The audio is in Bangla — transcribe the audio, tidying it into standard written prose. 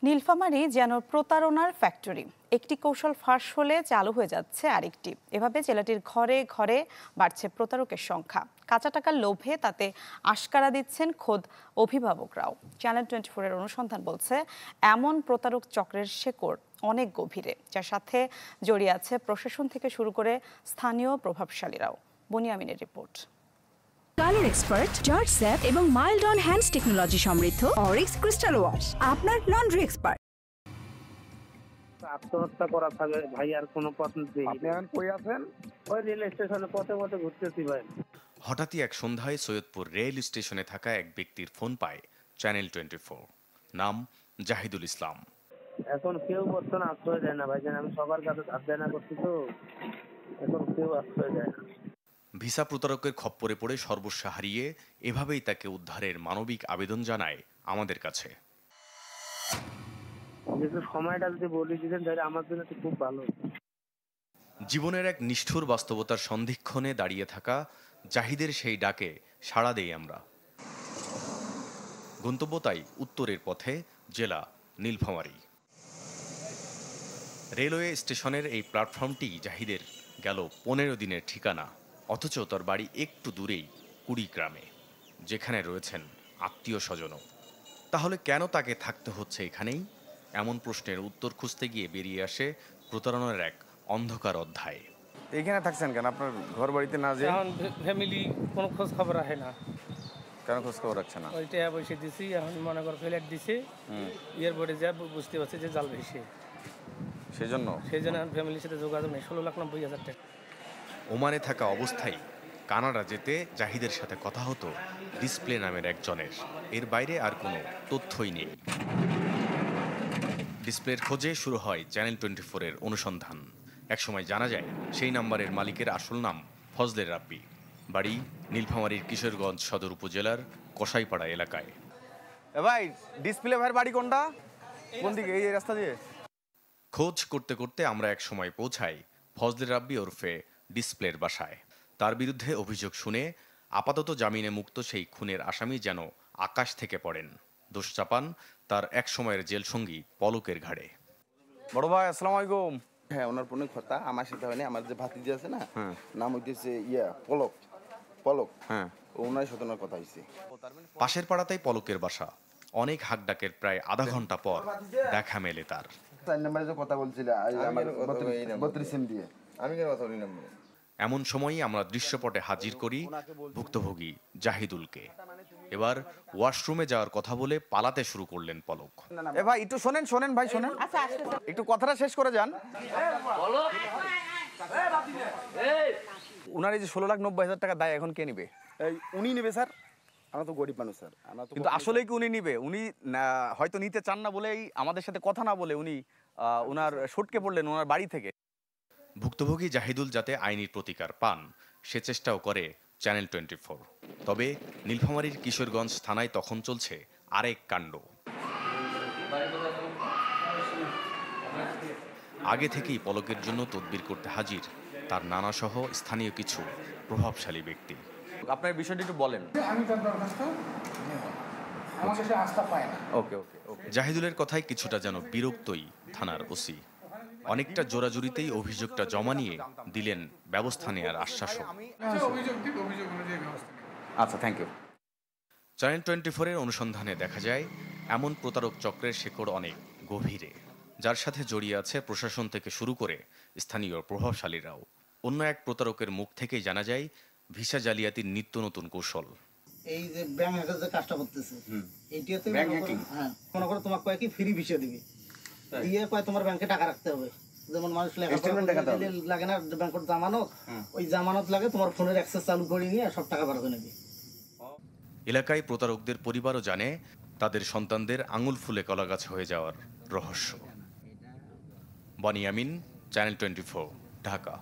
নীলফামারী যেন প্রতারণার ফ্যাক্টরি। একটি কৌশল ফাঁস হলে চালু হয়ে যাচ্ছে আরেকটি। এভাবে জেলাটির ঘরে ঘরে বাড়ছে প্রতারকের সংখ্যা। কাঁচা টাকার লোভে তাতে আশকারা দিচ্ছেন খোদ অভিভাবকরাও। চ্যানেল 24-এর অনুসন্ধান বলছে, এমন প্রতারক চক্রের শেকড় অনেক গভীরে, যার সাথে জড়িয়ে আছে প্রশাসন থেকে শুরু করে স্থানীয় প্রভাবশালীরাও। বুনিয়ামিনের রিপোর্ট। কালার এক্সপার্ট, জর্জ স্যাপ এবং মাইল্ড অন হ্যান্ডস টেকনোলজি সমৃদ্ধ অরিক্স ক্রিস্টাল ওয়াশ আপনার লন্ড্রি এক্সপার্ট। আত্মহত্যা করা থাকে ভাই, আর কোনো পথ নেই। আপনি এখন কই আছেন? ওই রেল স্টেশনে পথে পথে ঘুরতেছি ভাই। হঠাৎই এক সন্ধ্যায় সৈয়দপুর রেল স্টেশনে থাকা এক ব্যক্তির ফোন পায় চ্যানেল 24। নাম জাহিদুল ইসলাম। এখন কেউ বর্তমানে আশ্রয় দেয় না ভাইজান, আমি সবার কাছে ধার দেনা করছি তো, এখন কেউ আশ্রয় দেয় না। ভিসা প্রতারকের খপ্পরে পড়ে সর্বস্ব হারিয়ে এভাবেই তাকে উদ্ধারের মানবিক আবেদন জানায় আমাদের কাছে। যেহেতু সময়টা যদি বলে দিতেন তাহলে আমার জন্য তো খুব ভালো। জীবনের এক নিষ্ঠুর বাস্তবতার সন্ধিক্ষণে দাঁড়িয়ে থাকা জাহিদের সেই ডাকে সাড়া দেই আমরা। গন্তব্য তাই উত্তরের পথে জেলা নীলফামারী। রেলওয়ে স্টেশনের এই প্ল্যাটফর্মটি জাহিদের গেল 15 দিনের ঠিকানা, অথচ তার বাড়ি একটু দূরেই কুড়িগ্রামে, যেখানে রয়েছেন আত্মীয় স্বজনও। তাহলে কেন তাকে থাকতে হচ্ছে এখানেই? এমন প্রশ্নের উত্তর খুঁজতে গিয়ে বেরিয়ে আসে প্রতারণার এক অন্ধকার অধ্যায়। এইখানে থাকছেন কেন? আপনার ঘর বাড়িতে না যে ফ্যামিলি কোনো খোঁজ খবর রাখে না। কেন খোঁজ খবর রাখছে না? ওইটা বসে দিছি, এখন মনে কর ফ্ল্যাট দিছে, এয়ারপোর্টে যা বুঝতে পারছে যে জাল ভেসে, সেই জন্য ফ্যামিলির সাথে যোগাযোগ নেই। 16,90,000 টাকা। ওমানে থাকা অবস্থায় কানাডা যেতে জাহিদের সাথে কথা হতো ডিসপ্লে নামের একজনের। এর বাইরে আর কোনো তথ্যই নেই। ডিসপ্লের খোঁজে শুরু হয় চ্যানেল 24-এর অনুসন্ধান। একসময় জানা যায় সেই নাম্বারের মালিকের আসল নাম ফজলে রাব্বি। বাড়ি নীলফামারীর কিশোরগঞ্জ সদর উপজেলার কসাইপাড়া এলাকায়। ভাই, ডিসপ্লে ভাইয়ের বাড়ি কোনটা? কোন দিকে? এই রাস্তা দিয়ে? খোঁজ করতে করতে আমরা এক সময় পৌঁছাই ফজলে রাব্বি ওরফে ডিসপ্লের বাসায়। তার বিরুদ্ধে অভিযোগ শুনে আপাতত জামিনে মুক্ত সেই খুনের আসামি যেন আকাশ থেকে পড়েন। দোষ চাপান তার এক সময়ের জেল সঙ্গী পলকের ঘাড়ে। বড় ভাই, আসসালামু আলাইকুম। হ্যাঁ, ওনার ফোনে কথা আমার সাথে হয়নি। আমার যে ভাতিজি আছে না, নাম হইতেছে পলক। হ্যাঁ, ওনার সাথে ওনার কথা হয়েছে। পাশের পাড়াতেই পলকের বাসা। অনেক হাঁকডাকের প্রায় আধা ঘন্টা পর দেখা মেলে তার। 4 নম্বরে যে কথা বলছিল, আমার 32 সিম দিয়ে। আমি কেন কথা বলি নম্বরে? এমন সময়ই আমরা দৃশ্যপটে হাজির করি ভুক্তভোগী জাহিদুলকে। এবার ওয়াশরুমে যাওয়ার কথা বলে পালাতে শুরু করলেন পলক। এ ভাই, একটু শোনেন ভাই, শোনেন, একটু কথাটা শেষ করে যান। উনার এই যে 16,90,000 টাকা দায় এখন কে নিবে? উনি নেবে স্যার, আমরা তো গরিব মানুষ স্যার। কিন্তু আসলে কি উনি নিবে? উনি হয়তো নিতে চান না বলেই, আমাদের সাথে কথা না বলে উনি উনার সটকে পড়লেন ওনার বাড়ি থেকে। ভুক্তভোগী জাহিদুল যাতে আইনি প্রতিকার পান সে চেষ্টাও করে চ্যানেল 24। তবে নীলফামারীর কিশোরগঞ্জ থানায় তখন চলছে আরেক কাণ্ড। আগে থেকেই পলকের জন্য তদবির করতে হাজির তার নানা সহ স্থানীয় কিছু প্রভাবশালী ব্যক্তি। আপনার বিষয়টি একটু বলেন। ওকে। জাহিদুলের কথায় কিছুটা যেন বিরক্তই থানার ওসি। অনেকটা জোরাজুরিতেই অভিযোগটা জমা নিয়ে দিলেন ব্যবস্থা নেওয়ার আশ্বাসও। আচ্ছা, থ্যাংক ইউ। চ্যানেল 24-এর অনুসন্ধানে দেখা যায় এমন প্রতারক চক্রের শেকড় অনেক গভীরে, যার সাথে জড়িয়ে আছে প্রশাসন থেকে শুরু করে স্থানীয় প্রভাবশালীরাও। অন্য এক প্রতারকের মুখ থেকেই জানা যায় ভিসা জালিয়াতির নিত্য নতুন কৌশল। এই যে ব্যাংক হ্যাকার যে কাজটা করতেছে, এইটাতে মনে করো তোমাকে কয় কি ফ্রি ভিসা দিবে, দিয়ে কয় তোমার ব্যাংকে টাকা রাখতে হবে। যেমন মানুষ লাগে না ব্যাংকের জামানত, ওই জামানত লাগে, তোমার ফোনের অ্যাক্সেস চালু করে নিয়ে সব টাকা বার করে নেবে। এলাকায় প্রতারকদের পরিবারও জানে তাদের সন্তানদের আঙুল ফুলে কলাগাছ হয়ে যাওয়ার রহস্য। বুনিয়ামিন, চ্যানেল 24, ঢাকা।